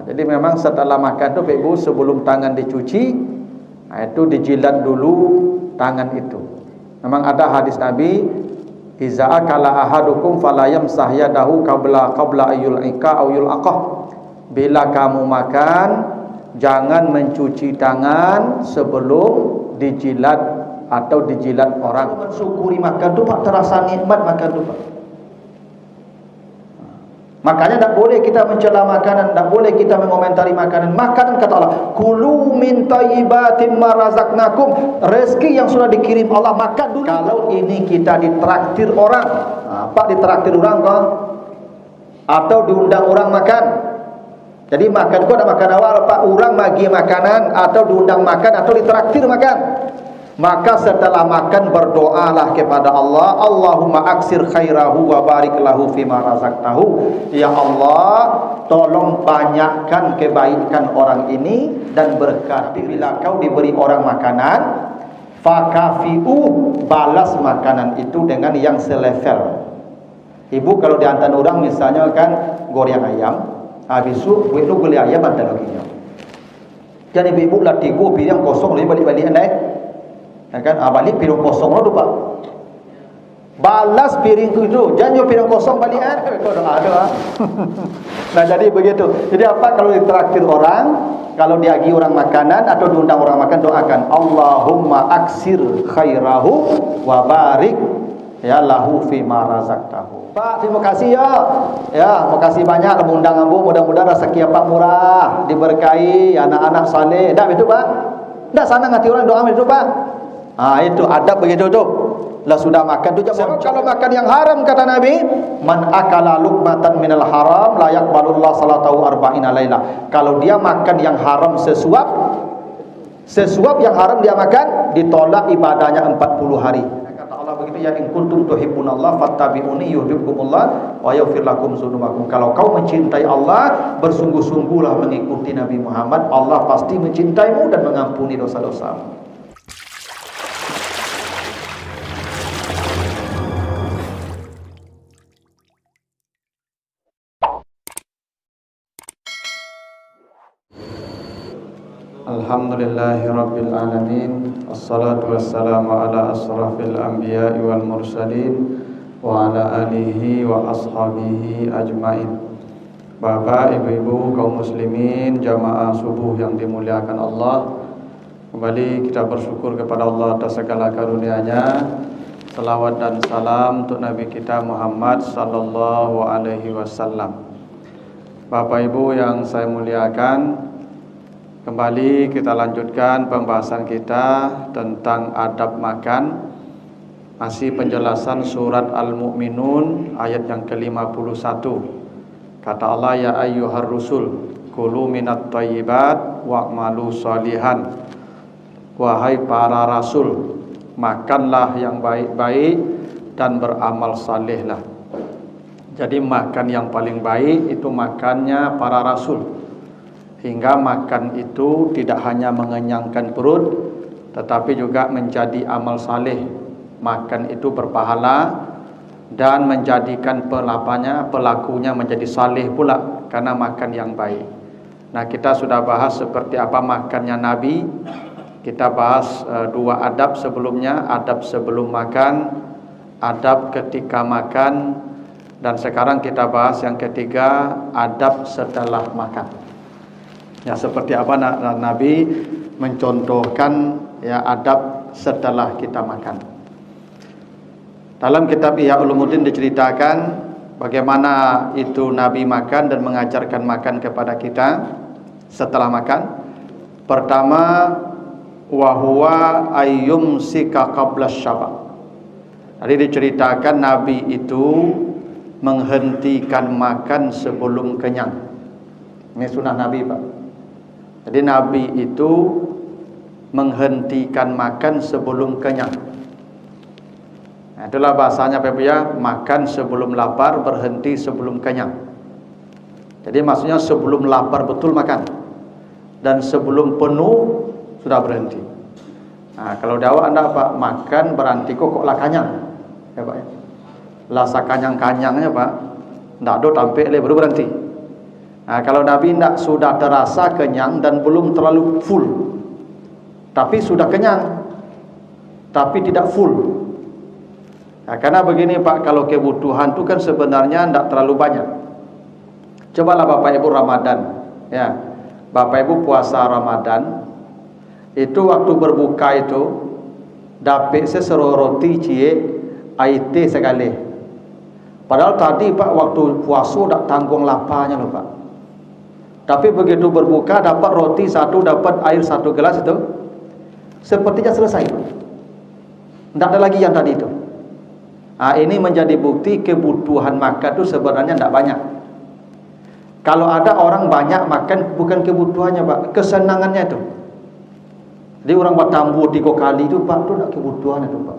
Jadi memang setelah makan tu Ibu, sebelum tangan dicuci, itu dijilat dulu tangan itu. Memang ada hadis Nabi, iza akala ahadukum fala yamsah yadahu qabla ayyul ika aw yulaqah. Bila kamu makan, jangan mencuci tangan sebelum dijilat atau dijilat orang. Mensyukuri makan tu Pak, terasa nikmat makan tu Pak. Makanya tak boleh kita mencela makanan, tak boleh kita mengomentari makanan. Makanan kata Allah, kulu min thayyibatin ma razaqnakum. Rezeki yang sudah dikirim Allah, makan dulu. Kalau ini kita ditraktir orang, Pak ditraktir orang kah? Atau diundang orang makan. Jadi makan kau nak makan awal Pak, orang bagi makanan atau diundang makan atau ditraktir makan. Maka setelah makan berdoalah kepada Allah, Allahumma aksir khairahu wa barik lahu fima razaqtahu. Ya Allah, tolong banyakkan kebaikan orang ini dan berkati. Bila kau diberi orang makanan, fakafi'u, balas makanan itu dengan yang selevel. Ibu kalau diantar orang misalnya kan goreng ayam, habis itu buat lu beli ayam antar lagi. Jadi ibu lah tiga piring kosong lagi balik-balik naik. Kan balik piring kosong lah tu Pak. Balas piring itu, jangan piring kosong balik kan. Kau doa. Nah jadi begitu. Jadi apa kalau ditraktir orang, kalau diagi orang makanan atau diundang orang makan, doakan Allahumma aksir khairahu wa barik ya lahu fima razaqtahu. Pak, terima kasih ya. Ya, terima kasih banyak mengundang ambu, mudah-mudahan rezeki Pak murah, diberkahi, anak-anak saleh. Dah itu Pak. Dah sana ngati orang doa itu Pak. Itu adab begitu tu. Lah sudah makan tu jangan. Kalau makan yang haram kata Nabi, man akala luqmatan minal haram la yaqbalullah salatahu arba'ina laila. Kalau dia makan yang haram sesuap yang haram dia makan, ditolak ibadahnya 40 hari. Kata Allah begitu, ya in kuntum tuhibbunallah fattabi'uni yuhibbukumullah wa yaghfir lakum dzunubakum. Kalau kau mencintai Allah, bersungguh-sungguhlah mengikuti Nabi Muhammad, Allah pasti mencintaimu dan mengampuni dosa-dosamu. Alhamdulillahi Rabbil Alamin. Assalatu wassalamu ala asrafil anbiya'i wal mursalin wa ala alihi wa ashabihi ajmain. Bapak, ibu-ibu, kaum muslimin, jamaah subuh yang dimuliakan Allah, kembali kita bersyukur kepada Allah atas segala karunia-Nya. Salawat dan salam untuk Nabi kita Muhammad sallallahu alaihi wasallam. Bapak ibu yang saya muliakan, kembali kita lanjutkan pembahasan kita tentang adab makan. Masih penjelasan surat Al-Mu'minun ayat yang ke-51. Kata Allah, ya ayyuhar rusul kulu minat thayyibat wa'malu shalihan. Wahai para rasul, makanlah yang baik-baik dan beramal salehlah. Jadi makan yang paling baik itu makannya para rasul. Hingga makan itu tidak hanya mengenyangkan perut, tetapi juga menjadi amal saleh. Makan itu berpahala dan menjadikan pelakunya menjadi saleh pula karena makan yang baik. Nah, kita sudah bahas seperti apa makannya Nabi. Kita bahas dua adab sebelumnya, adab sebelum makan, adab ketika makan, dan sekarang kita bahas yang ketiga, adab setelah makan. Ya, seperti apa Nabi mencontohkan ya adab setelah kita makan. Dalam kitab Ihya Ulumuddin diceritakan bagaimana itu Nabi makan dan mengajarkan makan kepada kita setelah makan. Pertama, wa huwa ayyumsika qabla syaba'. Jadi diceritakan Nabi itu menghentikan makan sebelum kenyang. Ini sunnah Nabi, Pak. Jadi Nabi itu menghentikan makan sebelum kenyang. Nah, itulah bahasanya Pak ya, makan sebelum lapar, berhenti sebelum kenyang. Jadi maksudnya sebelum lapar betul makan, dan sebelum penuh sudah berhenti. Nah, kalau dakwah Anda Pak, makan berhenti kok lah kenyang. Ya Pak ya. Lasa kanyang-kanyangnya Pak, ndak do tampil baru berhenti. Nah, kalau Nabi tidak sudah terasa kenyang dan belum terlalu full, tapi sudah kenyang, tapi tidak full. Nah, karena begini Pak, kalau kebutuhan itu kan sebenarnya tidak terlalu banyak. Cobalah Bapak Ibu Ramadan, ya, Bapak Ibu puasa Ramadan, itu waktu berbuka itu dapat seseru roti cie IT sekali. Padahal tadi Pak waktu puasa tak tanggung lapanya loh Pak. Tapi begitu berbuka dapat roti satu, dapat air satu gelas itu, sepertinya selesai. Tidak ada lagi yang tadi itu. Nah, ini menjadi bukti kebutuhan makan itu sebenarnya tidak banyak. Kalau ada orang banyak makan bukan kebutuhannya Pak, kesenangannya itu. Jadi orang bertambur 3 kali itu Pak, itu tidak kebutuhan itu Pak.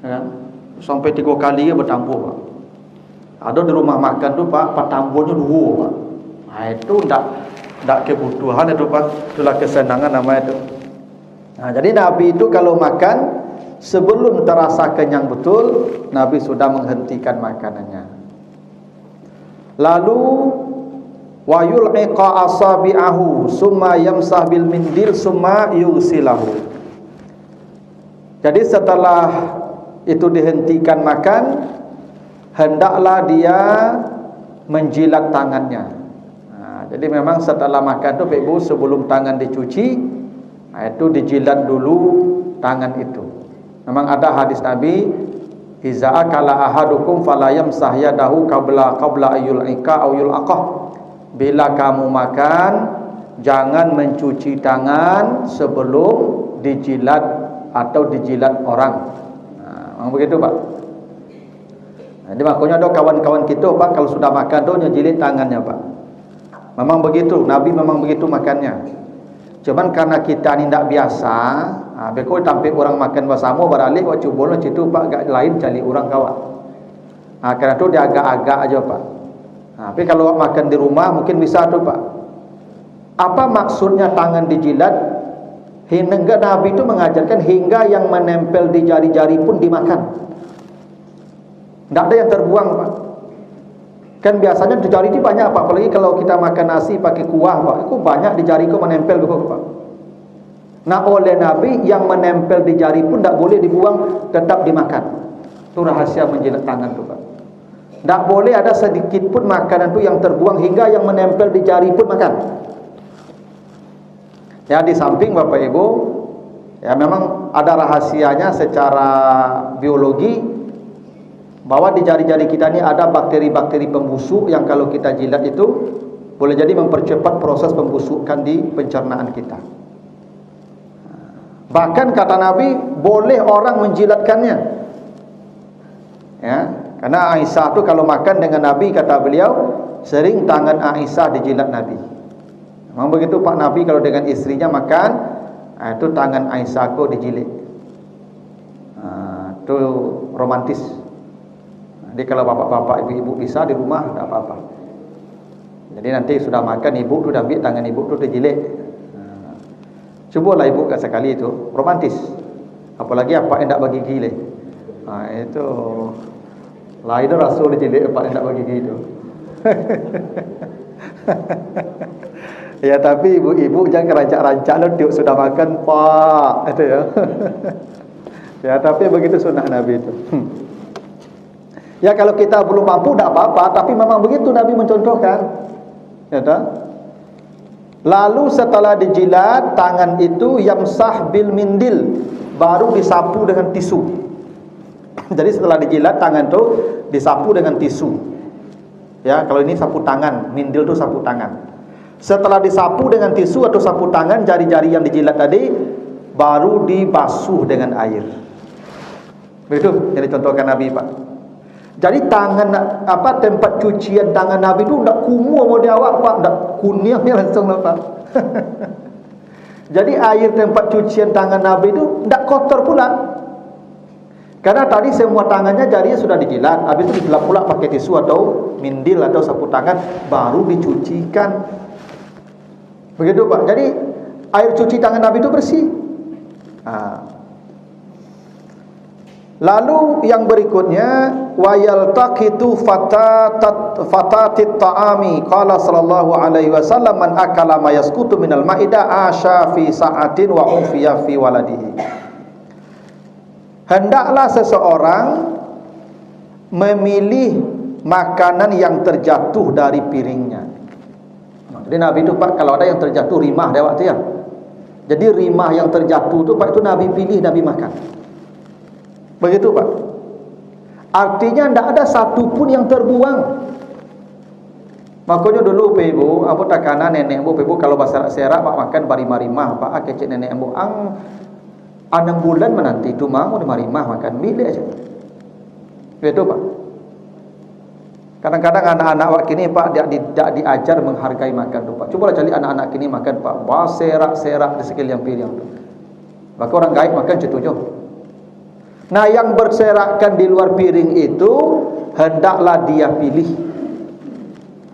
Ya, sampai 3 kali ya bertambur Pak. Ada di rumah makan itu Pak, bertamburnya 2 Pak. Nah, itu tidak kebutuhan itu Pak, itulah kesenangan namanya itu. Nah, jadi Nabi itu kalau makan sebelum terasa kenyang betul, Nabi sudah menghentikan makanannya. Lalu wa yul'iqa asabi'ahu summa yamsah bil mindil summa yusilahu. Jadi setelah itu dihentikan makan, hendaklah dia menjilat tangannya. Jadi memang setelah makan itu Ibu, sebelum tangan dicuci, itu dijilat dulu tangan itu. Memang ada hadis Nabi, iza akala ahadukum fala yamsah yadahu qabla ayyul'ika aw yul'aqah. Bila kamu makan, jangan mencuci tangan sebelum dijilat atau dijilat orang. Memang begitu Pak. Jadi makanya ada kawan-kawan kita Pak, kalau sudah makan tu nyejilit tangannya Pak. Memang begitu, Nabi memang begitu makannya. Cuman karena kita ni tidak biasa, beko tampil orang makan bersama beralih buat cuba situ Pak, agak lain cari orang kawan. Karena tu dia agak-agak aja Pak. Tapi kalau makan di rumah mungkin bisa tu Pak. Apa maksudnya tangan dijilat? Hingga Nabi itu mengajarkan hingga yang menempel di jari-jari pun dimakan. Tidak ada yang terbuang Pak. Kan biasanya di jari itu banyak Pak, apalagi kalau kita makan nasi pakai kuah Pak, itu banyak di jari itu menempel begitu Pak. Nah, oleh Nabi yang menempel di jari pun tidak boleh dibuang, tetap dimakan. Itu rahasia menjilat tangan itu Pak. Tidak boleh ada sedikit pun makanan itu yang terbuang hingga yang menempel di jari pun makan. Ya, di samping Bapak Ibu, ya memang ada rahasianya secara biologi, bahwa di jari-jari kita ini ada bakteri-bakteri pembusuk yang kalau kita jilat itu boleh jadi mempercepat proses pembusukan di pencernaan kita. Bahkan kata Nabi, boleh orang menjilatkannya. Ya, karena Aisyah itu kalau makan dengan Nabi, kata beliau, sering tangan Aisyah dijilat Nabi. Memang begitu Pak, Nabi kalau dengan istrinya makan, itu tangan Aisyah itu dijilit. Itu romantis. Jadi kalau bapak-bapak, ibu-ibu bisa di rumah, tidak apa-apa. Jadi nanti sudah makan, ibu sudah ambil tangan ibu itu dijilit. Cubalah ibu sekali itu, romantis. Apalagi apa yang tidak bagi gile. Itu lain Rasul dijilit apa yang tidak bagi gile itu. Ya tapi ibu-ibu jangan rancak-rancak loh, tiuk sudah makan Pak, itu ya. Ya tapi begitu sunnah Nabi itu. Ya kalau kita belum mampu tidak apa-apa, tapi memang begitu Nabi mencontohkan. Ya tak? Lalu setelah dijilat tangan itu yamsah bil mindil, baru disapu dengan tisu. Jadi setelah dijilat tangan itu disapu dengan tisu. Ya, kalau ini sapu tangan, mindil itu sapu tangan. Setelah disapu dengan tisu atau sapu tangan, jari-jari yang dijilat tadi baru dibasuh dengan air. Begitu yang dicontohkan Nabi Pak. Jadi tangan tempat cucian tangan Nabi itu tidak kumuh model awak Pak, tidak kuningnya langsung lah Pak. Jadi air tempat cucian tangan Nabi itu tidak kotor pula. Karena tadi semua tangannya jarinya sudah dijilat, habis itu dilap pula pakai tisu atau mindil atau sapu tangan, baru dicucikan. Begitu Pak. Jadi air cuci tangan Nabi itu bersih. Lalu yang berikutnya, wa yaltaqitu fatatit ta'ami. Qala sallallahu alaihi wasallam, man akala ma yasqutu minal ma'idah asha fi sa'atin wa ufiya fi waladihi. Hendaklah seseorang memilih makanan yang terjatuh dari piringnya. Jadi Nabi itu Pak, kalau ada yang terjatuh rimah dia waktu ya. Jadi rimah yang terjatuh itu Pak, itu Nabi pilih, Nabi makan. Begitu Pak. Artinya tidak ada satu pun yang terbuang. Makanya dulu ibu, abu takana nenek ibu kalau bahasa serak Pak makan barimah-rimah Pak kecil nenek ibu ang 6 bulan menanti itu mau rimah makan milik aja. Begitu Pak. Kadang-kadang anak-anak wak kini Pak tidak diajar menghargai makan tu Pak. Cuba cari anak-anak kini makan Pak, serak-serak di sekeliling piring tu. Maka orang gaib makan setuju. Nah, yang berserakan di luar piring itu hendaklah dia pilih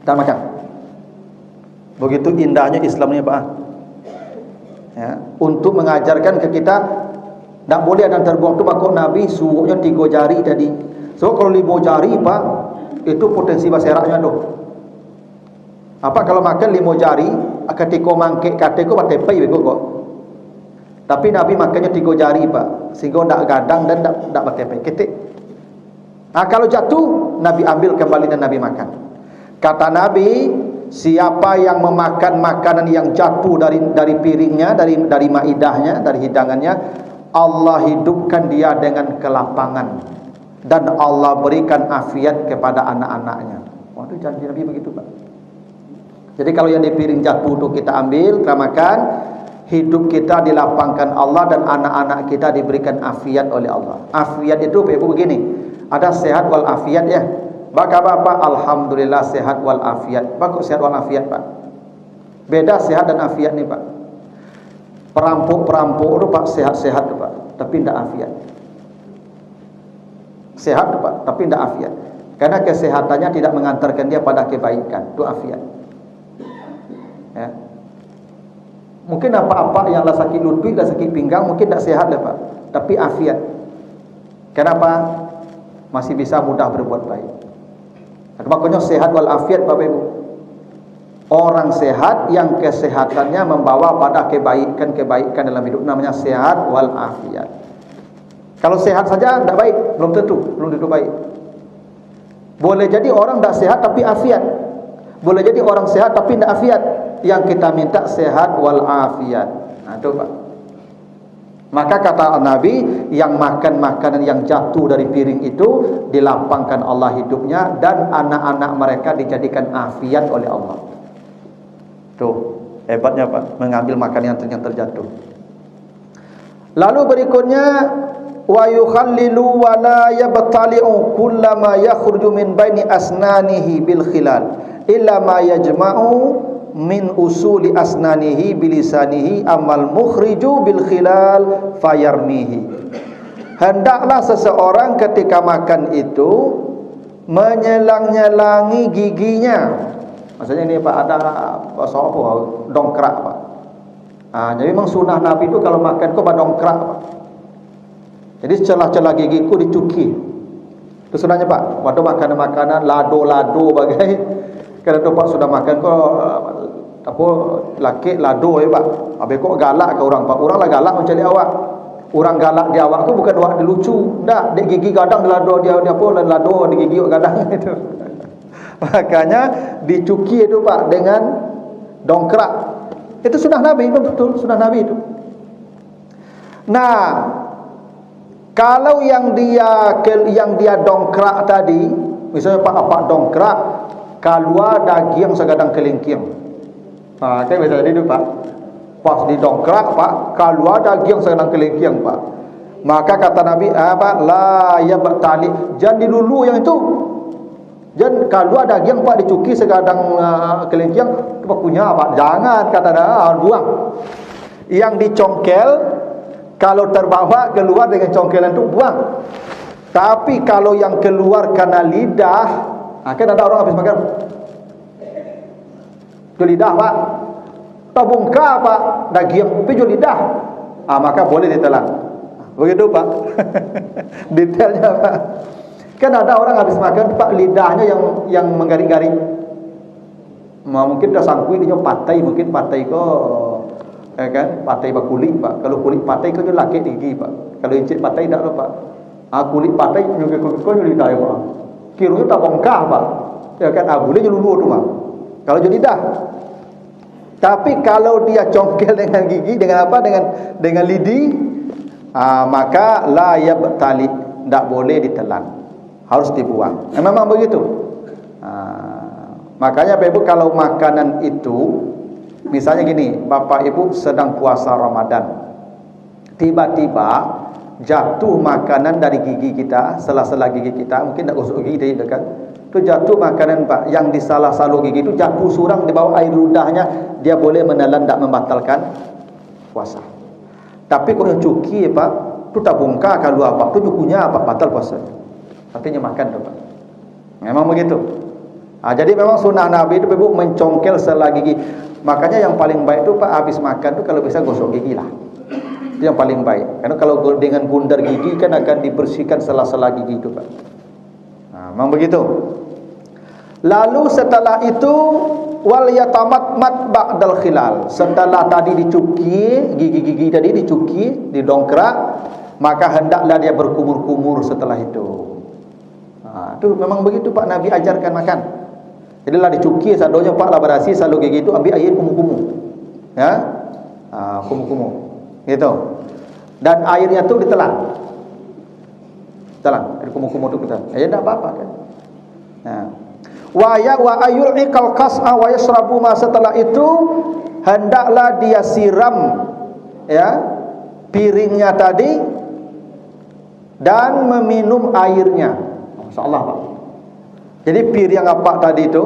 dan makan. Begitu indahnya Islam ini Pak. Ya, untuk mengajarkan ke kita tak boleh ada yang terbuang tu. Maka Nabi suruhnya 3 jari tadi. So kalau 5 jari Pak, itu potensi berseraknya tu. Apa kalau makan 5 jari, ketika mangkik kataku batepai begitu kok. Tapi Nabi makannya 3 jari Pak, sehingga tak gadang dan tak batepai ketik. Nah, kalau jatuh Nabi ambil kembali dan Nabi makan. Kata Nabi, siapa yang memakan makanan yang jatuh dari piringnya, dari maidahnya, dari hidangannya, Allah hidupkan dia dengan kelapangan dan Allah berikan afiat kepada anak-anaknya. Waduh, janji Nabi begitu Pak. Jadi kalau yang di piring jatuh itu kita ambil, kita makan, hidup kita dilapangkan Allah dan anak-anak kita diberikan afiat oleh Allah. Afiat itu Ibu begini, ada sehat wal afiat ya. Baka Bapak alhamdulillah sehat wal afiat. Bagus sehat wal afiat Pak. Beda sehat dan afiat nih Pak. Perampok itu Pak sehat-sehat tuh Pak, tapi tidak afiat. Sehat tuh Pak, tapi tidak afiat. Karena kesehatannya tidak mengantarkan dia pada kebaikan. Itu afiat. Ya. Mungkin apa-apa yang lah sakit lutut, lah sakit pinggang, mungkin tak sehat lah Pak, tapi afiat. Kenapa? Masih bisa mudah berbuat baik. Makanya sehat wal afiat Bapak Ibu. Orang sehat yang kesehatannya membawa pada kebaikan dalam hidup, namanya sehat wal afiat. Kalau sehat saja tidak baik, belum tentu baik. Boleh jadi orang tidak sehat tapi afiat. Boleh jadi orang sehat tapi tidak afiat. Yang kita minta sehat wal afiat. Nah, itu Pak. Maka kata Nabi, yang makan makanan yang jatuh dari piring itu dilapangkan Allah hidupnya dan anak-anak mereka dijadikan afiat oleh Allah. Tuh, hebatnya Pak, mengambil makanan yang terjatuh. Lalu berikutnya, wa yukhallilu wa la yabtali'u kullama yakhruju min baini asnanihi bil khilal illa ma yajma'u min usuli asnanihi bilisanihi amal mukhriju bil khilal fayarmihi. Hendaklah seseorang ketika makan itu menyelang-nyelangi giginya. Maksudnya ini Pak, ada apa dongkrak Pak. Jadi memang sunnah Nabi itu kalau makan kok dongkrak Pak. Jadi celah-celah gigiku dicuki. Itu sunnahnya Pak. Waktu makanan-makanan lado-lado bagai kalau tu Pak sudah makan kok apa laki lado Pak. Habis kok galak ke orang Pak. Orang lah galak mencari awak. Orang galak di awak tu bukan awak lucu. Ndak, di gigi gadang lado dia apa lado di gigi gadang itu. Makanya dicuki itu Pak dengan dongkrak. Itu sunnah Nabi, betul sunnah Nabi itu. Nah, kalau yang dia dongkrak tadi, misalnya Pak dongkrak keluar daging segadang kelingking. Kayak biasa tadi itu Pak. Pas didongkrak Pak, keluar daging segadang kelingking Pak. Maka kata Nabi, la yabtali, jangan dilulu yang itu. Jangan keluar daging Pak dicuki segadang kelingking, itu punya Pak. Jangan kata buang. Yang dicongkel kalau terbawa keluar dengan congkelan itu buang. Tapi kalau yang keluar karena lidah, kan ada orang habis makan itu lidah Pak, tabungka Pak daging piju lidah, maka boleh ditelan. Begitu Pak. Detailnya Pak. Kan ada orang habis makan Pak, lidahnya yang menggaring-garing. Mungkin dah sangkui dia patai, mungkin patai kok kan, patai pak kulit Pak. Kalau kulit patai kau laki tinggi Pak. Kalau encik patai tak lah Pak. Kulit patai juga kau lidah Pak. Kiranya tak bongkar Pak. Ya kan, boleh lulu tu Pak. Kalau jadi dah. Tapi kalau dia congkel dengan gigi, dengan apa? Dengan lidi, maka la yabtali, tak boleh ditelan. Harus dibuang. Memang begitu. Makanya Bapak Ibu kalau makanan itu, misalnya gini, Bapak Ibu sedang puasa Ramadan, tiba-tiba jatuh makanan dari gigi kita, sela-sela gigi kita, mungkin tak gosok gigi dari dekat, itu jatuh makanan Pak, yang di salah-salu gigi itu jatuh surang di bawah air ludahnya, dia boleh menelan, tak membatalkan puasa. Tapi kalau yang cuki Pak, itu tak bongkar kalau apa, itu cukunya apa, batal puasa. Artinya makan tu Pak. Memang begitu. Jadi memang sunnah Nabi itu Ibu mencongkel sela gigi. Makanya yang paling baik itu Pak, habis makan tu kalau bisa gosok gigi lah. Itu yang paling baik. Karena kalau dengan bundar gigi kan akan dibersihkan sela-sela gigi itu Pak. Memang begitu. Lalu setelah itu wal yatamatmat ba'dal khilal. Setelah tadi dicuki, gigi-gigi tadi dicuki, didongkrak, maka hendaklah dia berkumur-kumur setelah itu. Itu memang begitu Pak, Nabi ajarkan makan. Jadilah dicuki sadonya Pak, lah berasi selalu gigi itu ambil air kumu-kumu. Ya. Kumu-kumu. Gitu. Dan airnya tu ditelan. Telan, air kumu-kumu tu kita. Ya enggak apa-apa kan. Wa ayul ikal qas'a wa yashrabu, ma setelah itu hendaklah dia siram ya piringnya tadi dan meminum airnya. Masyaallah Pak. Jadi piring apa tadi itu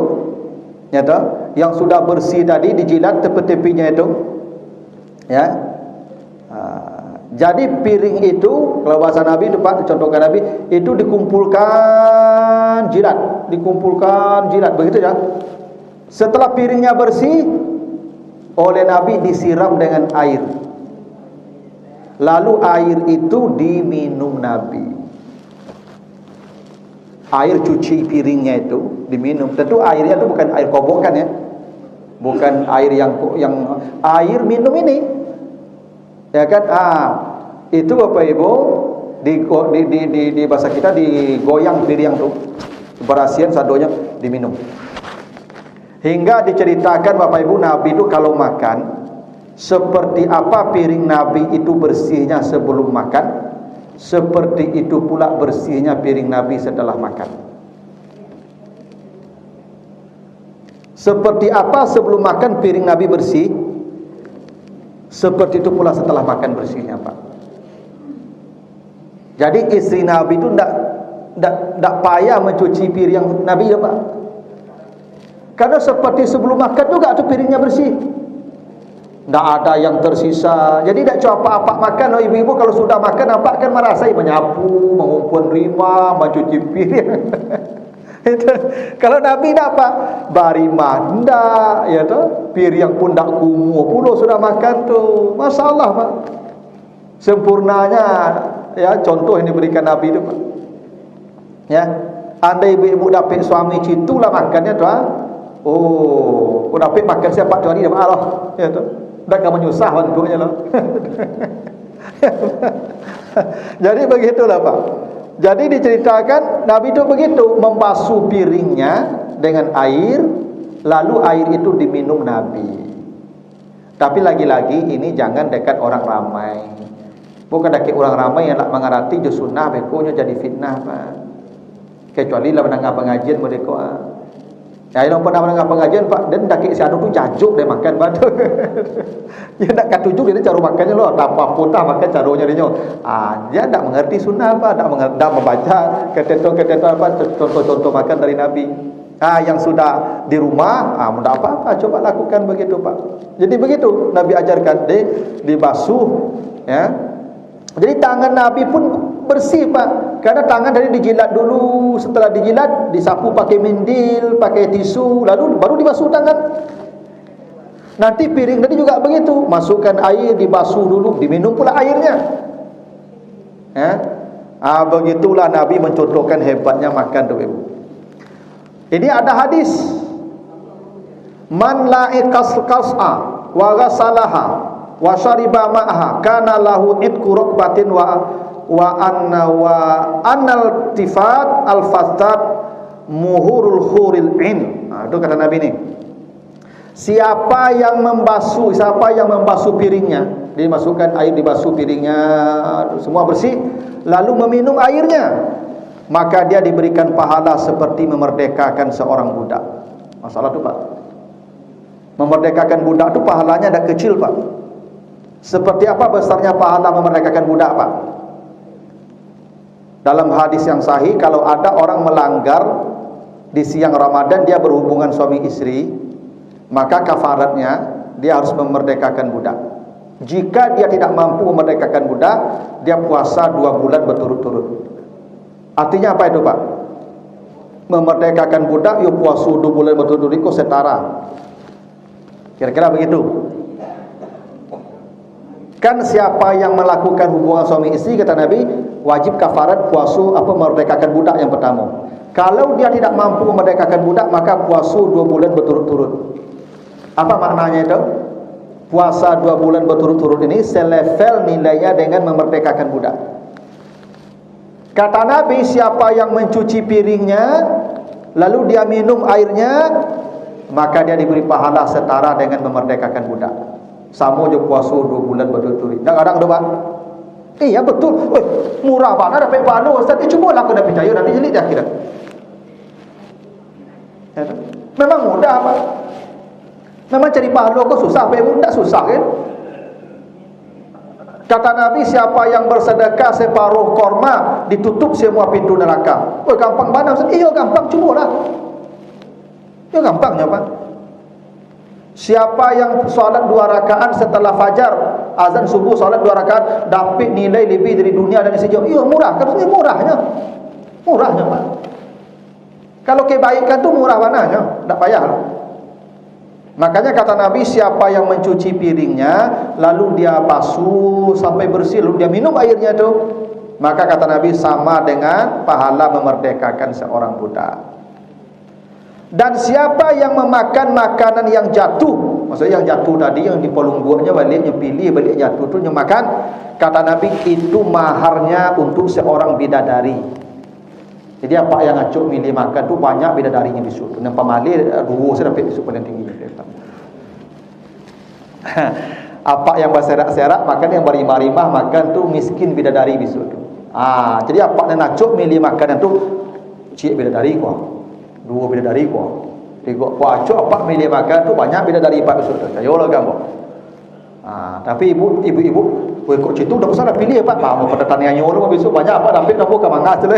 nyata yang sudah bersih tadi dijilat tepi-tepinya itu ya. Jadi piring itu kalau bahasa Nabi itu Pak, contohkan Nabi itu dikumpulkan jilat begitu ya. Setelah piringnya bersih oleh Nabi disiram dengan air. Lalu air itu diminum Nabi. Air cuci piringnya itu diminum. Tentu airnya itu bukan air kobokan ya. Bukan air yang air minum ini. Ya kan? Itu Bapak Ibu di bahasa kita digoyang piring tu. Berasian sadonya diminum. Hingga diceritakan Bapak Ibu Nabi itu kalau makan seperti apa piring Nabi itu bersihnya sebelum makan, seperti itu pula bersihnya piring Nabi setelah makan. Seperti apa sebelum makan piring Nabi bersih, seperti itu pula setelah makan bersihnya Pak. Jadi istri Nabi itu tidak payah mencuci piring Nabi ya Pak. Karena seperti sebelum makan juga tu piringnya bersih. Tidak ada yang tersisa. Jadi tidak coba apa makan. Ibu-ibu kalau sudah makan apa kan merasai menyapu, mengumpul rima, mencuci piring. Kalau Nabi tidak apa bari manda ya tu piring pun tak kumuh pula sudah makan tu. Masalah Pak. Sempurnanya ya contoh yang diberikan Nabi itu Pak. Ya, andai ibu-ibu dapat suami citulah makannya tu dapat makan siapa tu hari dah Allah ya tu. Dah kamu menyusah bentuknya lah. Jadi begitulah Pak. Jadi diceritakan Nabi itu begitu membasuh piringnya dengan air, lalu air itu diminum Nabi. Tapi lagi-lagi ini jangan dekat orang ramai. Bukan dekat orang ramai yang nak mengarati je sunnah bekonya jadi fitnah Pak. Kecuali lah mendengar pengajian mereka. Ya, yang pernah mendengar pengajian Pak, dan dakik si anu tu jajuk dia makan batu. Ya nak katujuk dia cara makannya loh, tak apa-apa makan caranya dia. Dia tak mengerti sunnah Pak, tak membaca ketentuan-ketentuan apa contoh-contoh makan dari Nabi. Yang sudah di rumah, tidak apa-apa, coba lakukan begitu Pak. Jadi begitu Nabi ajarkan dibasuh ya. Jadi tangan Nabi pun bersih Pak. Karena tangan tadi dijilat dulu, setelah dijilat disapu pakai mendil, pakai tisu, lalu baru dibasuh tangan. Nanti piring tadi juga begitu, masukkan air, dibasuh dulu, diminum pula airnya. Begitulah Nabi mencontohkan hebatnya makan tu ibu. Ini ada hadis, man la'iqas qas'a wa ghasalaha wa syariba ma'aha kana lahu itqu raqbatin wa annal tifat al-fastat muhurul khuril in. Itu kata Nabi ni. Siapa yang membasuh piringnya, dimasukkan air, dibasuh piringnya, semua bersih, lalu meminum airnya, maka dia diberikan pahala seperti memerdekakan seorang budak. Masalah tu Pak, memerdekakan budak tu pahalanya tak kecil Pak. Seperti apa besarnya pahala memerdekakan budak Pak? Dalam hadis yang sahih, kalau ada orang melanggar di siang Ramadan, dia berhubungan suami istri, maka kafaratnya dia harus memerdekakan budak. Jika dia tidak mampu memerdekakan budak, dia puasa 2 bulan berturut-turut. Artinya apa itu Pak? Memerdekakan budak, you puasa 2 bulan berturut-turut, itu setara. Kira-kira begitu. Kan siapa yang melakukan hubungan suami istri, kata Nabi, wajib kafarat puasa memerdekakan budak yang pertama. Kalau dia tidak mampu memerdekakan budak, maka puasa 2 bulan berturut-turut. Apa maknanya itu? Puasa 2 bulan berturut-turut ini selevel nilainya dengan memerdekakan budak. Kata Nabi, siapa yang mencuci piringnya lalu dia minum airnya, maka dia diberi pahala setara dengan memerdekakan budak. Sama je puasa 2 bulan berturut-turut. Kadang-kadang tu Pak, iya betul, murah banget dapat pahala Ustaz. Cubalah aku dah percaya, nanti jelit di akhirat. Memang mudah Pak. Memang cari pahala kau susah, tak susah kan? Kata Nabi, siapa yang bersedekah separuh korma, ditutup semua pintu neraka. Gampang mana Ustaz? Iya gampang, cubalah. Iya gampangnya Pak. Siapa yang solat 2 rakaat setelah fajar, azan subuh solat 2 rakaat, dapat nilai lebih dari dunia dan isi jauh. Iya murah, kan ini murahnya. Murahnya Pak. Kalau kebaikan tu murah mananya, tak payah. Makanya kata Nabi, siapa yang mencuci piringnya lalu dia basuh sampai bersih, lalu dia minum airnya tu, maka kata Nabi sama dengan pahala memerdekakan seorang budak. Dan siapa yang memakan makanan yang jatuh, maksudnya yang jatuh tadi, yang dipelungguanya balik, yang pilih balik jatuh tu, yang makan, kata Nabi, itu maharnya untuk seorang bidadari. Jadi apa yang acuk milih makan tu banyak bidadarinya besok. Nampak malih 2 saya dapat besok paling tinggi. Apa yang berserak-serak makan, yang berimah-rimah makan tu miskin bidadari besok tu. Jadi apa yang acuk milih makan tu, cik bidadari kuah, 2 bidadari kuah, 3 kuah acuk apa milih makan tu banyak bidadari 4 besok tu. Ayolah gambar. Tapi ibu kok citu dah besar dah pilih Pak. Mau pada taniannya orang besok banyak apa dapat dah buka mangas tu.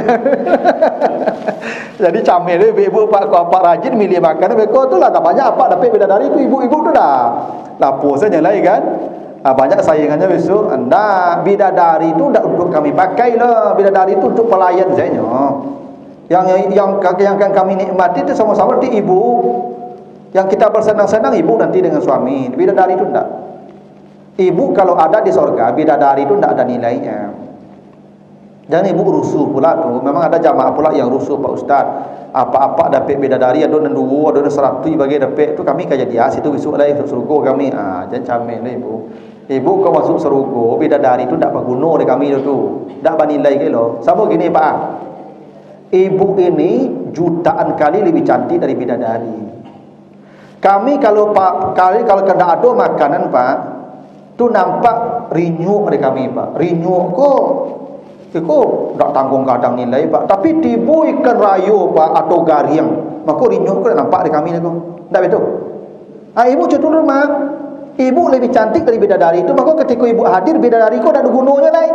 Jadi camel dia ibu Pak rajin milih makan beko tu lah, tak banyak apa dapat bidadari tu ibu tu dah. Lapor saja lah kan. Banyak saingannya besok. Anda bidadari tu tak untuk kami pakai lah. Bidadari tu untuk pelayan saja. Yang kami nikmati tu sama-sama di ibu. Yang kita bersenang-senang ibu nanti dengan suami. Bidadari tu tak. Ibu kalau ada di sorga, bidadari itu tidak ada nilainya. Jangan ibu rusuh pula tu. Memang ada jamaah pula yang rusuh Pak Ustaz. Apa-apa dapat bidadari, ada 2, ada 100 bagi dapat tu kami kaya dia situ besok lah masuk surga kami. Jangan camel lah ibu. Ibu kau masuk surga, bidadari tu tak berguna di kami tu. Tak bernilai ke lo. Sama gini Pak. Ibu ini jutaan kali lebih cantik dari bidadari. Kami kalau kena ada makanan Pak, tu nampak rinyuk dari kami Pak. Rinyuk kok tak tanggung kadang nilai Pak. Tapi tibu ikan rayo Pak atau gariang, maka rinyuk kok nampak dari kami tu. Tak betul? Ibu contoh rumah, ibu lebih cantik dari bidadari itu, maka ketika ibu hadir bidadari kok tak ada gunanya lain.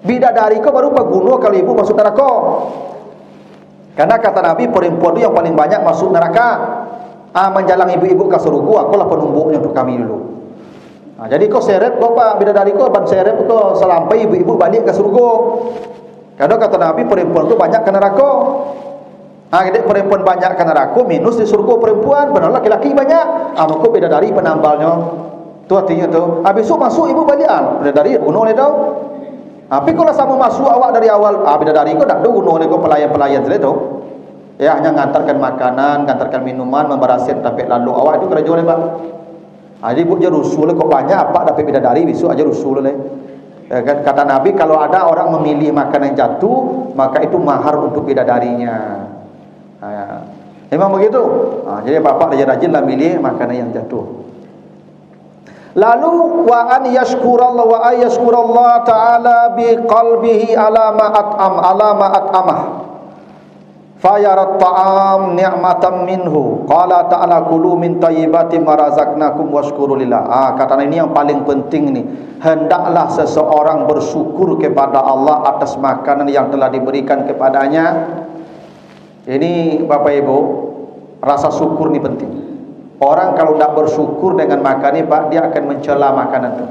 Bidadari kok baru berguna kalau ibu masuk neraka. Karena kata Nabi, perempuan itu yang paling banyak masuk neraka. Menjalang ibu-ibu ke surga, akulah penumbuknya untuk kami dulu. Jadi kau seret kau Pak bidadari kau ban seret kau sampai ibu-ibu balik ke surga. Karena kata Nabi perempuan tu banyak ke neraka. Jadi perempuan banyak ke neraka minus di surga perempuan, benar laki-laki banyak. Maka bidadari penambalnya. Tu artinya tu. Besok masuk ibu balik bidadari bunuh dia tahu. Tapi kalau sama masuk awak dari awal, bidadari kau tak dulu kau pelayan-pelayan saja tu. Ya, hanya ngantarkan makanan, ngantarkan minuman, memberasir sampai lalu awak itu kerja oleh pak. Jadi buat je rusul kau banyak apa dapat bidadari besok aja rusul oleh. Ya, kan? Kata Nabi kalau ada orang memilih makanan yang jatuh, maka itu mahar untuk bidadarinya. Ya. Memang begitu. Jadi bapak rajin-rajinlah milih makanan yang jatuh. Lalu wa an yashkurallah wa ayashkurallah ta'ala bi qalbihi ala ma at'amah fayarat ta'am ni'matan minhu qala ta'ala kulu min tayyibati ma razaqnakum washkuru lillah. Kata ini yang paling penting ni, hendaklah seseorang bersyukur kepada Allah atas makanan yang telah diberikan kepadanya. Ini Bapak Ibu, rasa syukur ni penting. Orang kalau tidak bersyukur dengan makan ni pak, dia akan mencela makanan tu.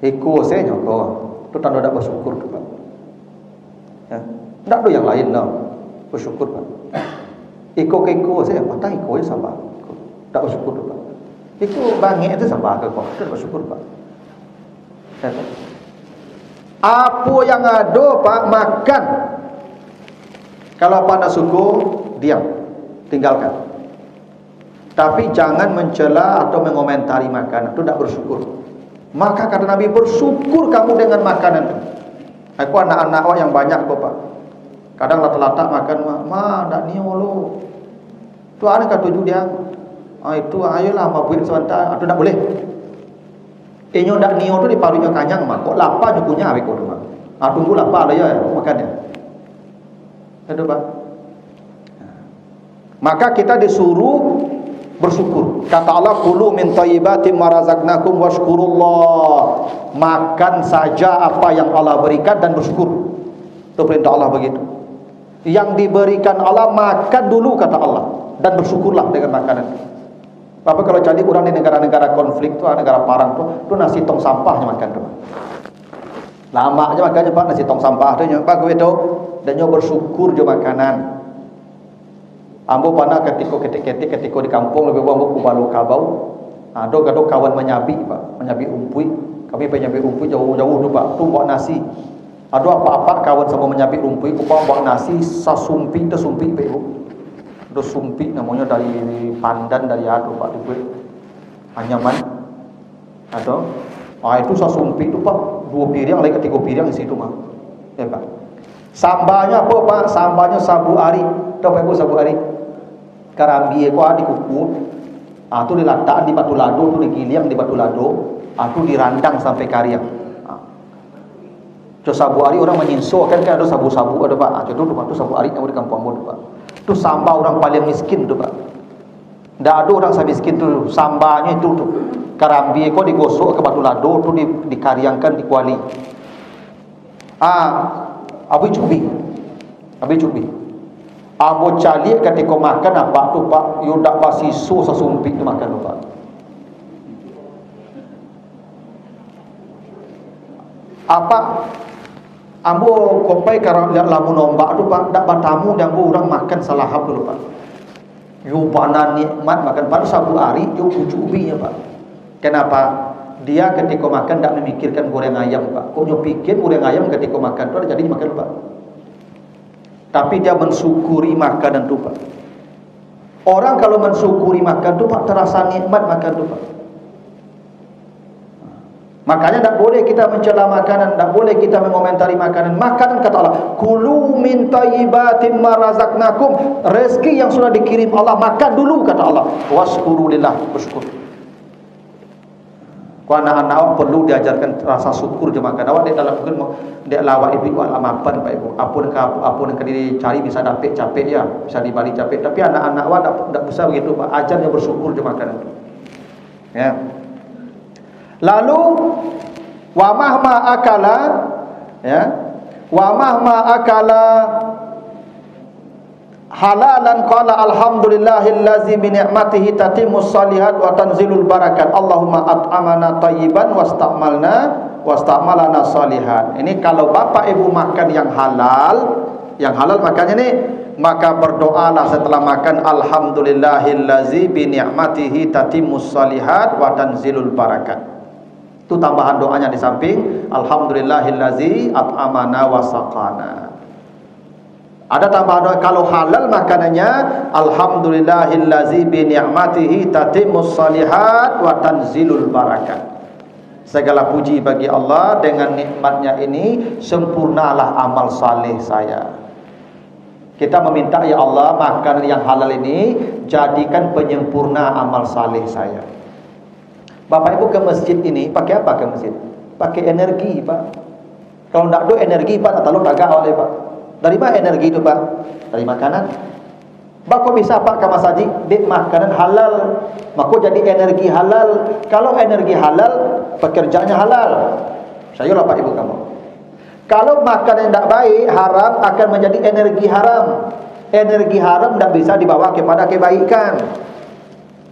Iko saya nyoko, tu tanda tidak bersyukur tu pak. Ya, tidak ada yang lain lah bersyukur pak. Iko saya, patah iko ya sabar. Tak bersyukur tu pak. Iko bangit itu sabar ke kau? Tak bersyukur pak. Ya, apa yang ada pak makan. Kalau pada syukur diam, tinggalkan. Tapi jangan mencela atau mengomentari makanan, itu tidak bersyukur. Maka kata Nabi, bersyukur kamu dengan makanan itu. Aku anak-anak yang banyak kok pak. Kadang latak-latak makan, tak niyo lo. Tu anak kata tujuh dia. Itu ayolah mabuin sebentar. Itu tak boleh. Inyo tak niyo tu di parunya kanyang mah. Kok lapar jukunya awek kau tu mah. Tunggu lapar lah ya makannya. Itu pak. Maka kita disuruh bersyukur. Kata Allah, kulu min thayyibati ma razaqnakum washkurullah. Makan saja apa yang Allah berikan dan bersyukur. Itu perintah Allah begitu. Yang diberikan Allah makan dulu kata Allah, dan bersyukurlah dengan makanan. Bapak kalau jadi orang di negara-negara konflik tu, negara parang tu nasi tong sampahnya makan tu. Lama aja makannya pak, nasi tong sampah tu pak begitu, dan nyo bersyukur je makanan. Ambo pana ketika di kampung lebih ambo kubalu kabau. Ada kawan menyabi pak, menyabi umpui. Kami menyabi umpui jauh-jauh tu pak, tu buat nasi. Ada apa-apa kawan sama menyabi umpui, kupang buat nasi sasumpi tu sumpi pak ibu. Ada sumpi namanya dari pandan dari adu pak tu Anyaman. Ada. Itu sasumpi tu pak, 2 piring lagi 3 piring di situ mah. Ya pak. Sambanya apa pak? Sambanya sabu ari. Tahu pak ibu sabu ari? Karambi ko di kuku. Tu diletak di batu lado, tu digiling di batu lado, tu dirandang sampai kariang. Tu sabu ari orang menyinso kan ada sabu-sabu ada pak. Tu sabu ari yang di kampung ambo tu pak. Tu sambal orang paling miskin tu pak. Ndak ada orang miskin tu, sambanya itu tu. Karambi ko digosok ke batu lado, tu dikariangkan di kuali. Abi cubi. Ambo cali ketika makan apa tu pak, yo dak pasti susah sumpit tu makan tu pak. Apa ambo kopai karang lamun ombak tu pak, dak batamu dan orang makan salahap dulu pak. Yo panan nikmat makan pada sabu hari yo cubinya pak. Kenapa? Dia ketika makan dak memikirkan goreng ayam pak. Kok yo pikir goreng ayam ketika makan tu jadi makan pak. Tapi dia mensyukuri makanan tu pak. Orang kalau mensyukuri makan tu pak, terasa nikmat makan tu pak. Makanya tak boleh kita mencela makanan, tak boleh kita mengomentari makanan. Makanan kata Allah, kulu min thayyibatin ma razaqnakum. Rezeki yang sudah dikirim Allah, makan dulu kata Allah. Washkuru lillah, bersyukur. Anak-anak awak perlu diajarkan rasa syukur je makan. Awak dia dalam mungkin dia lawak ibu alamapan pak ibu. Apa yang dicari bisa dapat capek ya, bisa dibalik capek. Tapi anak-anak awak tak bisa begitu pak. Ajar dia bersyukur je makan itu. Ya. Lalu wa mahma akala ya. Wa mahma akala halalan qala alhamdulillahillazi bi ni'matihi tatimmus shalihat wa tanzilul barakat. Allahumma at'amana thayyiban wasta'malana shalihat. Ini kalau bapak ibu makan yang halal makannya ini, maka berdoalah setelah makan alhamdulillahillazi bi ni'matihi tatimmus shalihat wa tanzilul barakat. Itu tambahan doanya di samping alhamdulillahillazi at'amana wa saqana. Ada tambahan doa kalau halal makanannya alhamdulillahillazi bi ni'matihi tatimmus shalihat wa tanzilul barakat. Segala puji bagi Allah, dengan nikmatnya ini sempurnalah amal saleh saya. Kita meminta, ya Allah, makanan yang halal ini jadikan penyempurna amal saleh saya. Bapak Ibu ke masjid ini pakai apa ke masjid? Pakai energi, Pak. Kalau tidak ada energi, Pak, tak tahu tak oleh Pak. Dari mana energi itu, Pak? Dari makanan. Bako bisa Pak ke masjid, dek makanan halal, maka jadi energi halal. Kalau energi halal, pekerjaannya halal. Saya lah Pak Ibu kamu. Kalau makanan yang tidak baik, haram, akan menjadi energi haram. Energi haram tidak bisa dibawa kepada kebaikan.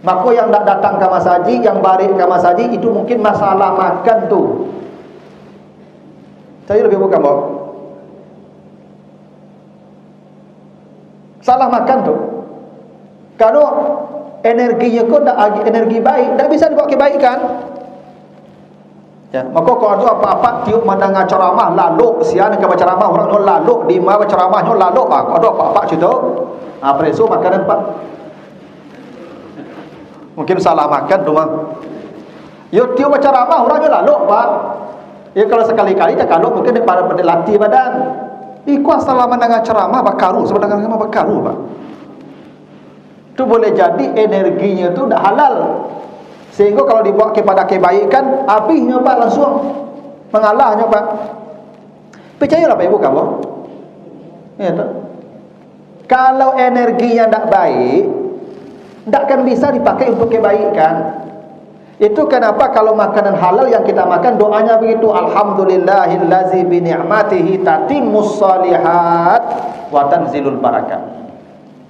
Maka yang tidak datang ke masjid, yang balik ke masjid, itu mungkin masalah makan tu. Saya lebih bukan Pak. Salah makan tu. Kalau energinya kau tak energi baik, tak bisa dibawa kebaikan. Ya, maka kalau ada apa-apa tiup mendengar ceramah lalu, sian ke ceramah orang tu lalu, di mana ceramahnya lalu, kalau ada apa-apa situ, preso makanan Pak. Mungkin salah makan tu mah. Yo tiup ceramah orangnya lalu, Pak. Ya kalau sekali-kali tak kalau mungkin pada latih badan. Iku salah mendengar ceramah bakaru, sebenarnya nama bakaru, Pak. Itu boleh jadi energinya itu dah halal. Sehingga kalau dibawa kepada kebaikan, habisnya Pak langsung mengalahnya Pak. Percayalah Pak Ibu kamu. Ya tu. Kalau energinya tidak baik, tidak akan bisa dipakai untuk kebaikan. Itu kenapa kalau makanan halal yang kita makan doanya begitu, alhamdulillahillazi bi ni'matihi tatimmus shalihat wa tanzilul barakat.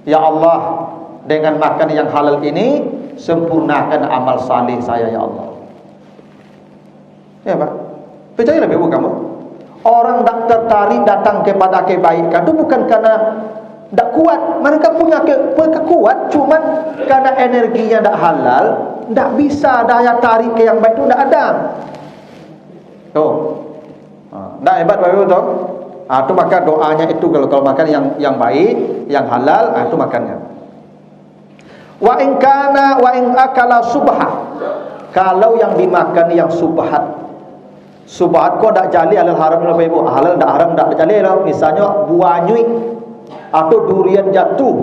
Ya Allah, dengan makan yang halal ini sempurnakan amal saleh saya ya Allah. Ya Pak. Percayalah Ibu kamu. Orang tak tertarik datang kepada kebaikan itu bukan karena tak kuat. Mereka punya kekuat, cuman karena energinya tak halal, tak bisa daya tarik ke yang baik itu tak ada. Tuh. Tak hebat Bapak Ibu tuh. Itu maka doanya itu kalau makan yang baik, yang halal, itu makannya. Wa in kana wa in akala subha. Kalau yang dimakan yang subhat. Subhat kok tak jali halal haram Bapak Ibu. Halal tak haram tak jali lah. Misalnya buah nyui atau durian jatuh.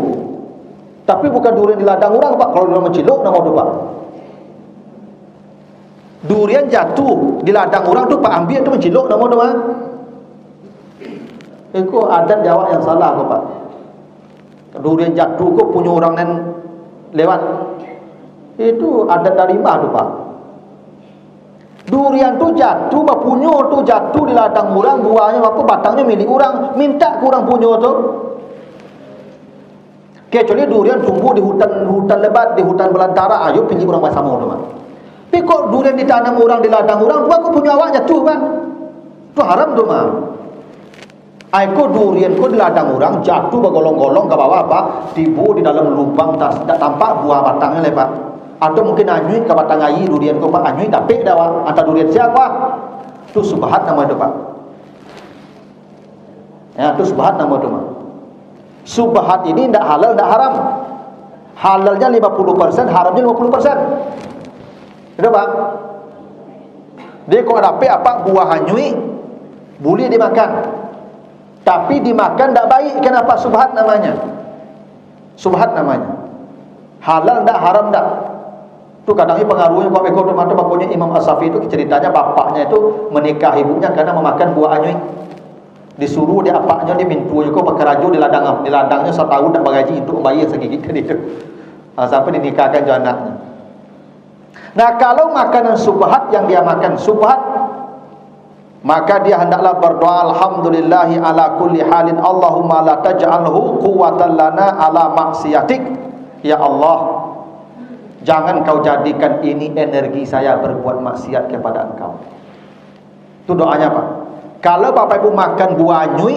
Tapi bukan durian di ladang orang Pak. Kalau durian menciluk nama tu Pak. Durian jatuh di ladang orang tu Pak ambil tu menciluk nama tu Pak. Itu adat Jawa yang salah kok Pak. Durian jatuh kok punya orang nan lewat. Itu adat dari mana tu Pak? Durian tu jatuh, punya tu jatuh di ladang orang, buahnya apa batangnya milik orang, minta ke orang punya tu. Kecuali durian tumbuh di hutan lebat, di hutan belantara, ayo pilih orang bersama tu Pak. Tapi kok durian ditanam orang di ladang orang, tu aku punya awak jatuh Pak. Tu haram tu Pak. Aiko durian ko di ladang orang jatuh bergolong-golong ke bawah Pak, tibu di dalam lubang tak tampak buah batangnya le Pak. Atau mungkin anyui ke batang air durian ko Pak, anyui tapi dawa antara durian siapa? Tu subhat nama itu Pak. Ya, tu subhat nama itu Pak. Subhat ini tidak halal, tidak haram. Halalnya 50%, haramnya 50%. Itu Pak. Dia kalau dapat apa buah anyui boleh dimakan. Tapi dimakan tak baik. Kenapa? Subhat namanya. Subhat namanya. Halal tak, haram tak. Itu kadang pengaruhnya kalau ekor mata bakunya Imam As-Safi itu ceritanya bapaknya itu menikah ibunya karena memakan buah anyui. Disuruh dia apaknya dia mintu juga pakai raju di ladangnya setahun tak bagaji untuk bayi segigit kan itu. Sampai dinikahkan jo anaknya. Nah, kalau makanan subhat yang dia makan subhat, maka dia hendaklah berdoa alhamdulillahi ala kulli halin Allahumma la taj'alhu quwwatan lana ala maksiatik. Ya Allah, jangan kau jadikan ini energi saya berbuat maksiat kepada engkau. Itu doanya Pak. Kalau Bapak Ibu makan buah anyui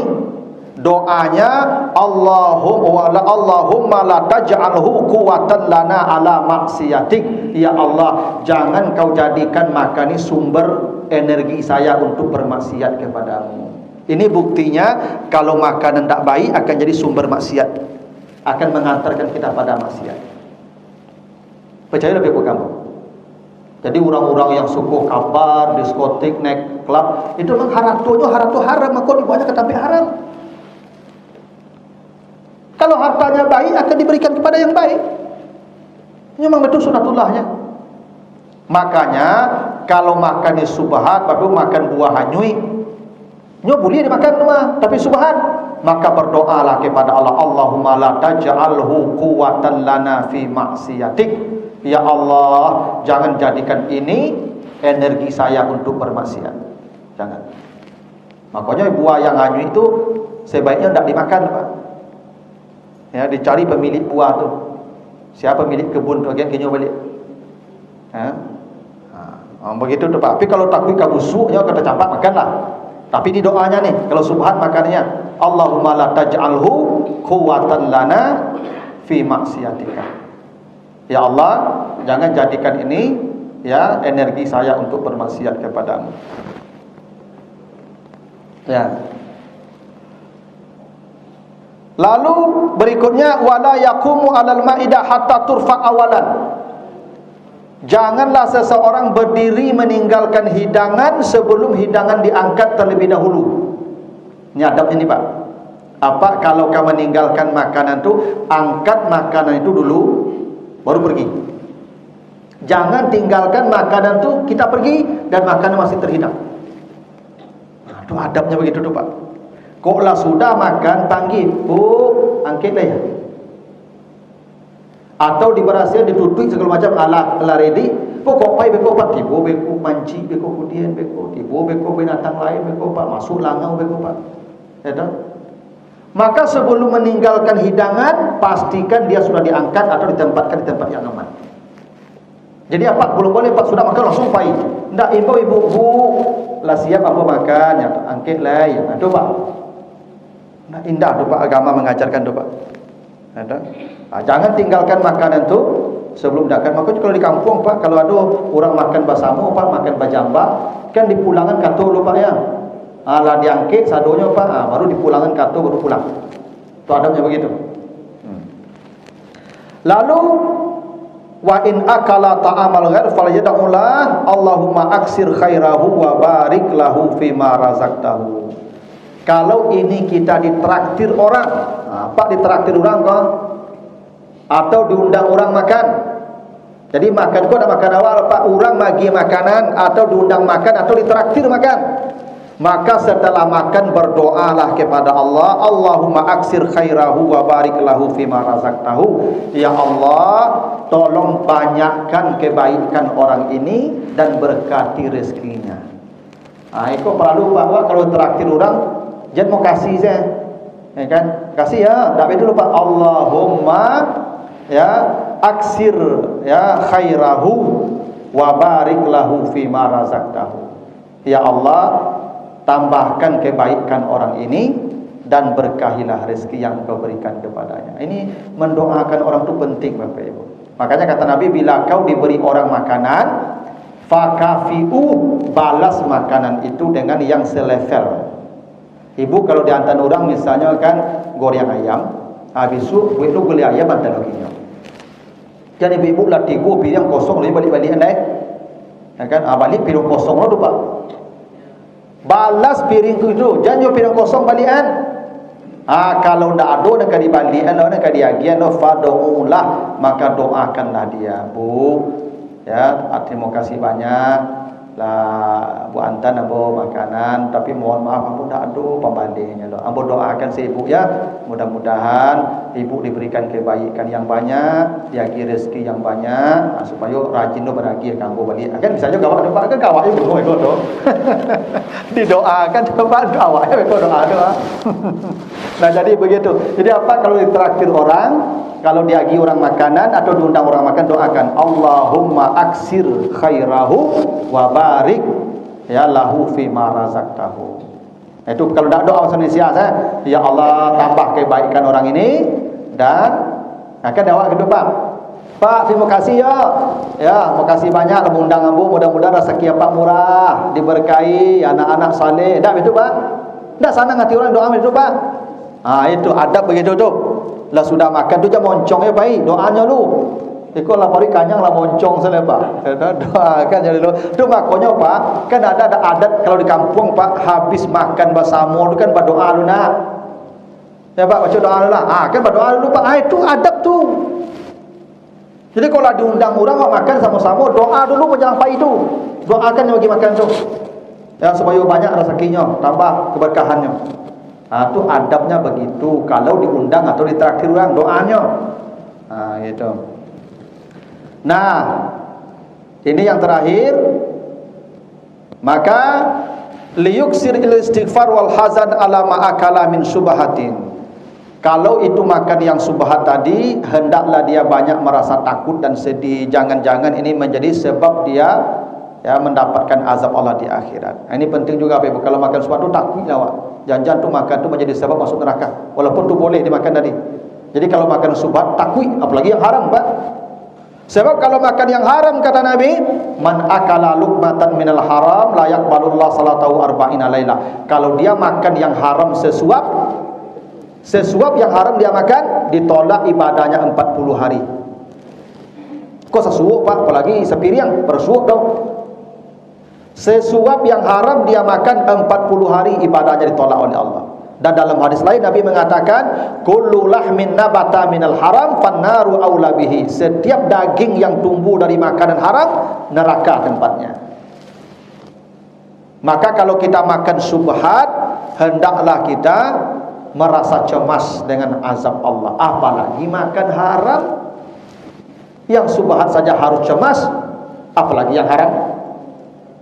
Doanya Allahumma la taj'alhu quwwatan lana ala maksiatik. Ya Allah, jangan kau jadikan makan ini sumber energi saya untuk bermaksiat kepadamu. Ini buktinya kalau makanan tak baik akan jadi sumber maksiat, akan mengantarkan kita pada maksiat. Percaya lebih kamu. Jadi orang-orang yang suku kabar, diskotik, naik klub, itu memang harta haram, maka dibuatnya ke tempat haram. Kalau hartanya baik akan diberikan kepada yang baik. Ini memang betul sunatullahnya. Makanya kalau makan di subhat, baru makan buah hanyui, nyo boleh dimakan rumah, tapi subhat, maka berdoalah kepada Allah, Allahumma la taj'alhu quwwatan lana fi maksiatik. Ya Allah, jangan jadikan ini energi saya untuk bermaksiat. Jangan. Makanya buah yang hanyui itu sebaiknya tidak dimakan, Pak. Ya, dicari pemilik buah tu. Siapa pemilik kebun tu, kena balik. Begitu tu Pak. Tapi kalau takut kabusuknya kata campak makanlah. Tapi di doanya nih, kalau subhan makannya, Allahumma la taj'alhu quwwatan lana fi maksiatika. Ya Allah, jangan jadikan ini ya energi saya untuk bermaksiat kepadamu. Ya. Lalu berikutnya wala yaqumu 'alal maidah hatta turfa awalan. Janganlah seseorang berdiri meninggalkan hidangan sebelum hidangan diangkat terlebih dahulu. Ini adabnya nih Pak. Apa kalau kau meninggalkan makanan itu, angkat makanan itu dulu baru pergi. Jangan tinggalkan makanan itu kita pergi dan makanan masih terhidang. Nah, itu adabnya begitu tuh Pak. Kok lah sudah makan, panggil, angkitlah ya. Atau diberhasil ditutup segala macam ala ready. Kok pai beko Pak, tibo beko manci, beko kudian beko, tibo beko binatang lain beko Pak, masuk langau beko Pak. Ya tahu? Maka sebelum meninggalkan hidangan, pastikan dia sudah diangkat atau ditempatkan di tempat yang aman. Jadi apa? Belum boleh Pak sudah makan langsung pai. Ndak ibu lah siap apa makan ya, angkitlah ya. Itu Pak. Nah, indah tu Pak, agama mengajarkan tu Pak. Ada. Jangan tinggalkan makanan tu sebelum makan. Maka kalau di kampung Pak, kalau ada orang makan basamu Pak, makan bajamba, kan di pulangan kato lu Pak ya. Lah diangkit sadonya Pak, baru di pulangan kato baru pulang. Tu adabnya begitu. Lalu wa in akala ta'amal ghair falyad'ulah Allahumma aksir khairahu wa barik lahu fima razaqtahu. Kalau ini kita ditraktir orang, Pak ditraktir orang kok, atau diundang orang makan. Jadi makan kok nak makan awal Pak, orang bagi makanan atau diundang makan atau ditraktir makan. Maka setelah makan berdoalah kepada Allah, Allahumma aksir khairahu wa barik lahu fima razaqtahu. Ya Allah, tolong banyakkan kebaikan orang ini dan berkati rezekinya. Itu perlu Pak, kalau traktir orang jangan mau kasih saya, ya kan? Kasih ya, tapi dulu Pak. Allahumma ya aksir ya khairahu wa barik lahu fima razaqtahu. Ya Allah, tambahkan kebaikan orang ini dan berkahilah rezeki yang kau berikan kepadanya. Ini mendoakan orang itu penting Bapak Ibu. Makanya kata Nabi, bila kau diberi orang makanan, fakafi'u, balas makanan itu dengan yang selevel. Ibu kalau diantar orang misalnya kan goreng ayam, habis itu buat lu beli ayam antar lagi. Jadi ibu lah tiga piring kosong lagi balik-balik naik. Ya kan? Balik piring kosong lo tu Pak. Balas piring itu, jangan piring kosong balikan. Kalau ndak ada nak dibalikan, nak diagian, fadu'ulah, maka doakanlah dia, Bu. Ya, terima kasih banyak. Lah Bu Antan ambo makanan, tapi mohon maaf ambo tak ada pembandingnya loh. Ambo doakan si ibu ya, mudah-mudahan ibu diberikan kebaikan yang banyak, diagi rezeki yang banyak, supaya rajin lo beragi kan ambo balik. Kan bisa juga awak doa kan awak ibu ego doa. Didoakan coba awaknya ego doa. Nah jadi begitu. Jadi apa kalau ditraktir orang, kalau diagi orang makanan atau diundang orang makan, doakan Allahumma aksir khairahu wa barik ya lahu fima razaqtahu. Itu kalau tak doa bahasa Indonesia saya, ya Allah tambah kebaikan orang ini dan akan dakwah ke depan. Pak, terima kasih ya. Ya, terima kasih banyak telah mengundang ambu. Mudah-mudahan rezeki Pak murah, diberkahi, anak-anak saleh. Dah begitu, Pak. Dah sana ngati orang doa begitu, Pak. Itu adab begitu tu. Lah sudah makan tu jangan moncong ya, baik. Doanya lu. Ikut lah pari kanyang lah moncong saya, Pak. Doakan jadi lu. Tu makanya, Pak, kan ada adat kalau di kampung, Pak, habis makan basamo tu kan berdoa lu nak. Ya, Pak, baca doa dulu lah. Kan berdoa dulu, Pak. Itu adab tu. Jadi kalau diundang orang makan sama-sama, doa dulu menjelang pagi itu. Doakan yang bagi makan tu. Ya, supaya banyak rezekinya, tambah keberkahannya. Itu adabnya begitu. Kalau diundang atau ditraktir orang, doanya. Gitu. Nah, ini yang terakhir. Maka liyuksir istighfar wal hazan ala ma akala min subhatin. Kalau itu makan yang subhat tadi, hendaklah dia banyak merasa takut dan sedih. Jangan-jangan ini menjadi sebab dia mendapatkan azab Allah di akhirat. Ini penting juga, Bapak. Kalau makan subhat itu takutlah, Pak. Jangan-jangan tu makan tu menjadi sebab masuk neraka. Walaupun tu boleh dimakan tadi. Jadi kalau makan subhat takut, apalagi yang haram, Pak. Sebab kalau makan yang haram, kata Nabi, man akala luqmatan minal haram la yaqbalullah salatahu arba'ina laila. Kalau dia makan yang haram sesuap yang haram dia makan, ditolak ibadahnya 40 hari. Kok sesuap, Pak? Apalagi sepiriang bersuap dong. Sesuap yang haram dia makan 40 hari ibadahnya ditolak oleh Allah. Dan dalam hadis lain Nabi mengatakan, kullu lahmin nabata minal haram fannaru aula bihi. Setiap daging yang tumbuh dari makanan haram, neraka tempatnya. Maka kalau kita makan subhat, hendaklah kita merasa cemas dengan azab Allah. Apalagi makan haram. Yang subhat saja harus cemas, apalagi yang haram.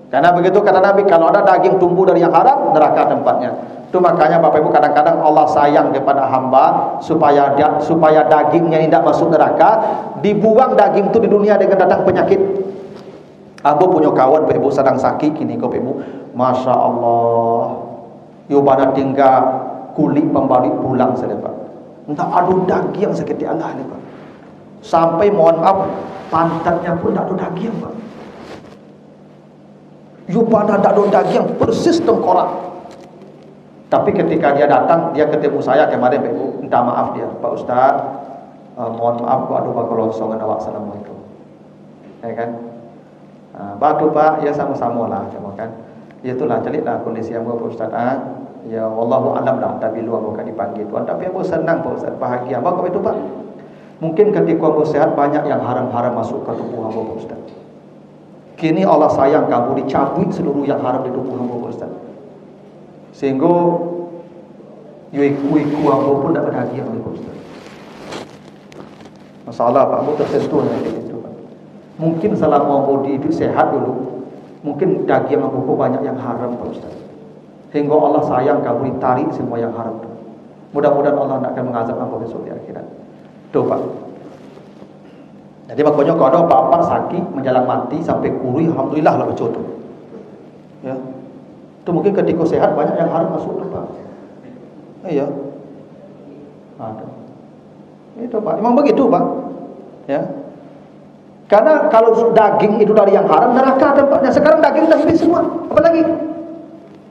Karena begitu kata Nabi, kalau ada daging tumbuh dari yang haram, neraka tempatnya. Itu makanya Bapak Ibu kadang-kadang Allah sayang kepada hamba supaya dagingnya tidak masuk neraka, dibuang daging itu di dunia dengan datang penyakit. Aku punya kawan Bapak Ibu sedang sakit kini, Bapak Ibu, Masya Allah, pada tinggal kulit pembalik pulang saja, Pak. Entah adu daging sakit Allah ni, Pak. Sampai mohon maaf, pantatnya pun tak ada daging, Pak. Pada tak ada daging, persis tengkorak. Tapi ketika dia datang, dia ketemu saya kemarin, Pak Ibu, minta maaf dia, Pak Ustaz, mohon maaf, ada kelosongan awak, assalamualaikum. Ya kan? Batu, Pak, ya sama-sama lah, kan? Itulah celiklah kondisi yang Pak Ustaz. Ya wallahu alam lah, tapi luar bukan dipanggil Tuhan. Tapi aku senang Pak Ustaz, bahagia. Apa itu, Pak? Mungkin ketika kamu sehat banyak yang haram-haram masuk ke tubuh hamba, Pak Ustaz. Kini Allah sayang kamu dicabut seluruh yang haram di tubuh hamba, Pak Ustaz. Sehingga iku hamba pun tak bahagia, Pak Ustaz. Masalah Pak, hamba tersentuh dengan itu, Pak. Mungkin selama hamba hidup sehat dulu, mungkin daging hamba banyak yang haram, Pak Ustaz. Hingga Allah sayang kamu ditarik semua yang haram itu. Mudah-mudahan Allah tidak akan mengazab hamba besok di akhirat. Tuh, Pak. Jadi makanya kalau ada bapak sakit menjelang mati sampai kurui, alhamdulillah lah betul tu. Ya. Itu mungkin ketika sehat banyak yang haram masuk tu, Pak. Iya. Ada. Itu, Pak. Memang begitu, Pak. Ya. Karena kalau daging itu dari yang haram, neraka tempatnya. Sekarang daging dah habis semua. Apa lagi?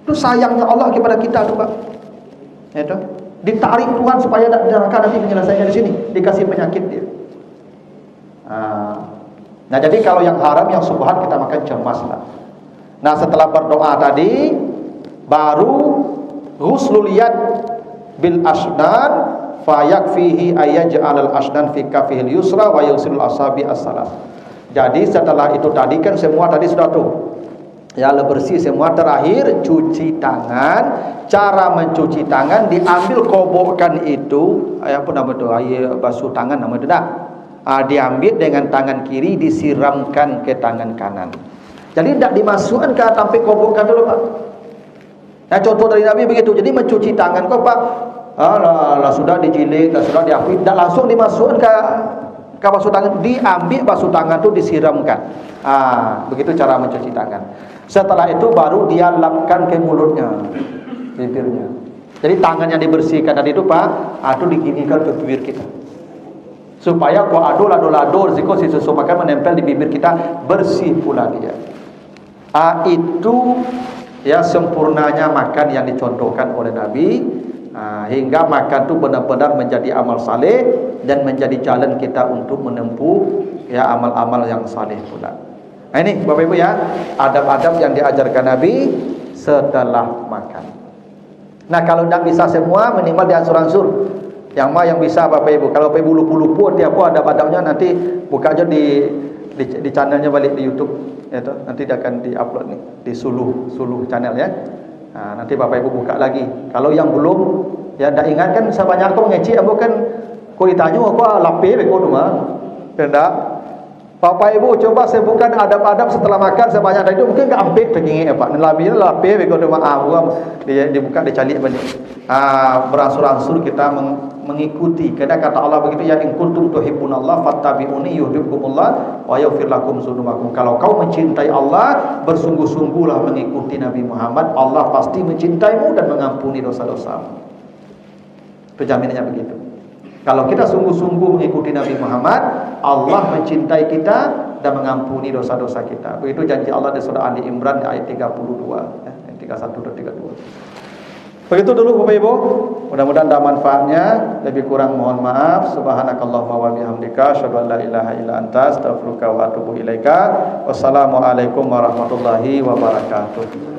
Itu sayangnya Allah kepada kita tu, Pak. Itu ditarik Tuhan supaya neraka nanti menyelesaikan di sini, dikasih penyakit dia. Nah, jadi kalau yang haram, yang subhat kita makan cemaslah. Nah, setelah berdoa tadi, baru ghuslul yad bil asnan fa yakfihi ayaj'al al asnan fi kafihil yusra wa yusilul asabi as-salas. Jadi setelah itu tadi kan semua tadi sudah tuh. Ya, bersih semua. Terakhir cuci tangan. Cara mencuci tangan, diambil kobokan itu, apa nama itu, air basuh tangan nama itu dah. Diambil dengan tangan kiri, disiramkan ke tangan kanan. Jadi tidak dimasukkan ke sampai kobokan dulu, Pak. Nah, contoh dari Nabi begitu. Jadi mencuci tangan kok, Pak, lah sudah dijilid, lah sudah diakui, tidak langsung dimasukkan ke basuh tangan. Diambil basuh tangan itu disiramkan. Begitu cara mencuci tangan. Setelah itu baru dia lapkan ke mulutnya. bibirnya. Jadi tangannya dibersihkan tadi itu Pak, itu diginikan ke bibir kita. Supaya kau ado ziko si susu makan menempel di bibir kita, bersih pula dia. Itu ya sempurnanya makan yang dicontohkan oleh Nabi. Hingga makan itu benar-benar menjadi amal saleh dan menjadi jalan kita untuk menempuh ya amal-amal yang saleh pula. Ini Bapak Ibu ya, adab-adab yang diajarkan Nabi setelah makan. Nah, kalau tidak bisa semua, minimal diansur-ansur. Yang mah yang bisa Bapak Ibu. Kalau Bapak Ibu lupa-lupa tiap adab-adabnya, nanti buka aja di channelnya balik di YouTube. Ya, nanti dia akan di-upload nih di Suluh channel ya. Nah, nanti Bapak Ibu buka lagi. Kalau yang belum, ya tidak ingat kan sebanyak kau ngeci, aku kan kau ditanya aku lapeh beko tu mah. Tidak. Bapak Ibu coba sebutkan adab-adab setelah makan sebanyak tadi itu mungkin enggak hampir tergingi ya Pak. Labi lapeh beko tu mah dia dibuka dicalik balik. Beransur-ansur kita mengikuti. Karena kata Allah begitu ya, in kuntum tuhibbunallah fattabi'uni yuhibbukumullah wa yaghfir lakum dzunubakum. Kalau kau mencintai Allah, bersungguh-sungguhlah mengikuti Nabi Muhammad, Allah pasti mencintaimu dan mengampuni dosa-dosamu. Itu jaminannya begitu. Kalau kita sungguh-sungguh mengikuti Nabi Muhammad, Allah mencintai kita dan mengampuni dosa-dosa kita. Begitu janji Allah di surah Ali Imran ayat 32 ya, 31 dan 32. Begitu dulu Bapak Ibu. Mudah-mudahan ada manfaatnya. Lebih kurang mohon maaf. Subhanakallahumma wa bihamdika asyhadu an la ilaha illa anta astaghfiruka wa atubu ilaika. Wassalamualaikum warahmatullahi wabarakatuh.